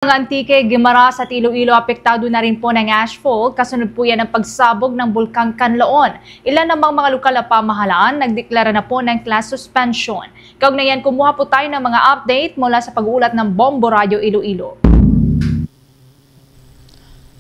Ang Antique, Guimaras at Iloilo apektado na rin po ng ashfall kasunod po yan ng pagsabog ng Bulkang Kanlaon. Ilan namang mga lokal na pamahalaan nagdeklara na po ng class suspension. Kaugnayan, kumuha po tayo ng mga update mula sa pag-uulat ng Bombo Radio Iloilo.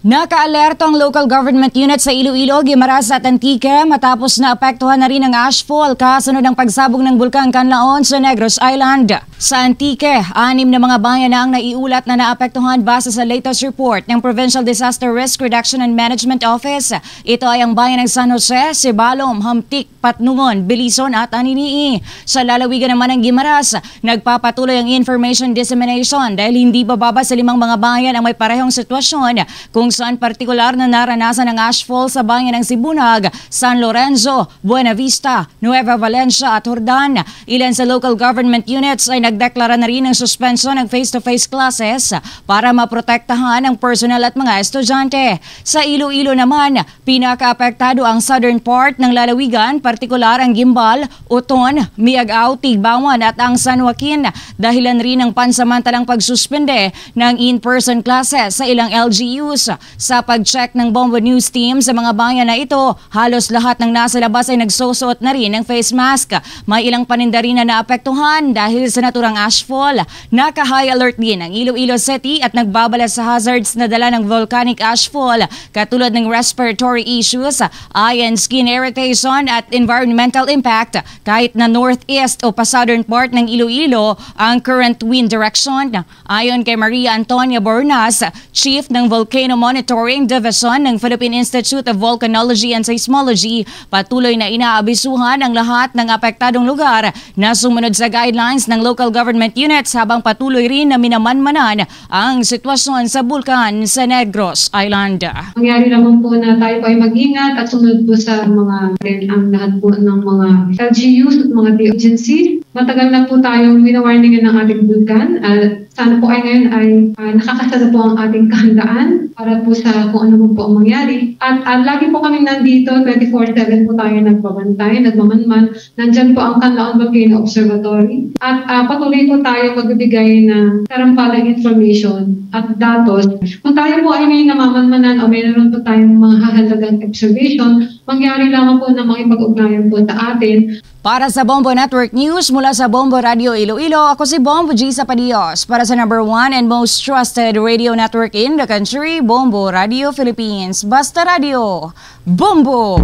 Naka-alerto ang local government unit sa Iloilo, Guimaras at Antique matapos na apektuhan na rin ang ashfall kasunod ng pagsabog ng Bulkang Kanlaon sa Negros Island. Sa Antique, 6 na mga bayan na ang naiulat na naapektuhan base sa latest report ng Provincial Disaster Risk Reduction and Management Office. Ito ay ang bayan ng San Jose, Sibalom, Hamtik, Patnungon, Bilison at Aninii. Sa lalawigan naman ng Guimaras, nagpapatuloy ang information dissemination dahil hindi bababa sa 5 mga bayan ang may parehong sitwasyon kung saan partikular na naranasan ng ashfall sa bayan ng Sibunag, San Lorenzo, Buena Vista, Nueva Valencia at Jordan. Ilan sa local government units ay nagdeklara na rin ng suspension ng face-to-face classes para maprotektahan ang personnel at mga estudyante. Sa Iloilo naman, pinakaapektado ang southern part ng lalawigan, partikular ang Gimbal, Uton, Miagao, Tigbawan at ang San Joaquin. Dahilan rin ng pansamantalang pagsuspende ng in-person classes sa ilang LGUs. Sa pag-check ng Bombo News team sa mga bayan na ito, halos lahat ng nasa labas ay nagsusuot na rin ng face mask. May ilang paninda rin na naapektuhan dahil sa naturang ashfall. Naka-high alert din ang Iloilo City at nagbabala sa hazards na dala ng volcanic ashfall katulad ng respiratory issues, eye and skin irritation at environmental impact kahit na northeast o pa-southern part ng Iloilo ang current wind direction. Ayon kay Maria Antonia Bornas, Chief ng Volcano Monitoring Division ng Philippine Institute of Volcanology and Seismology, patuloy na inaabisuhan ang lahat ng apektadong lugar na sumunod sa guidelines ng local government units habang patuloy rin na minamanmanan ang sitwasyon sa bulkan sa Negros Island. Mangyari naman po na tayo po ay mag-ingat at sumunod po sa ang lahat po ng mga LGUs at mga agencies. Matagal na po tayong winawarningan ng ating bulkan at sana po ay ngayon ay nakakasada po ang ating kahandaan para po sa kung ano po ang mangyari. At lagi po kaming nandito, 24/7 po tayo nagbabantay, nagmamanman. Nandyan po ang Kanlaon Volcano Observatory. At patuloy po tayo magbibigay ng tarampalang information at datos. Kung tayo po ay ngayon namamanmanan o mayroon po tayong mga hahalagang observation, mangyari lamang po na makipag-ugnayan po sa atin. Para sa Bombo Network News mula sa Bombo Radio Iloilo, ako si Bombo G. Zapadios. Para sa number 1 and most trusted radio network in the country, Bombo Radio Philippines. Basta Radio, Bombo!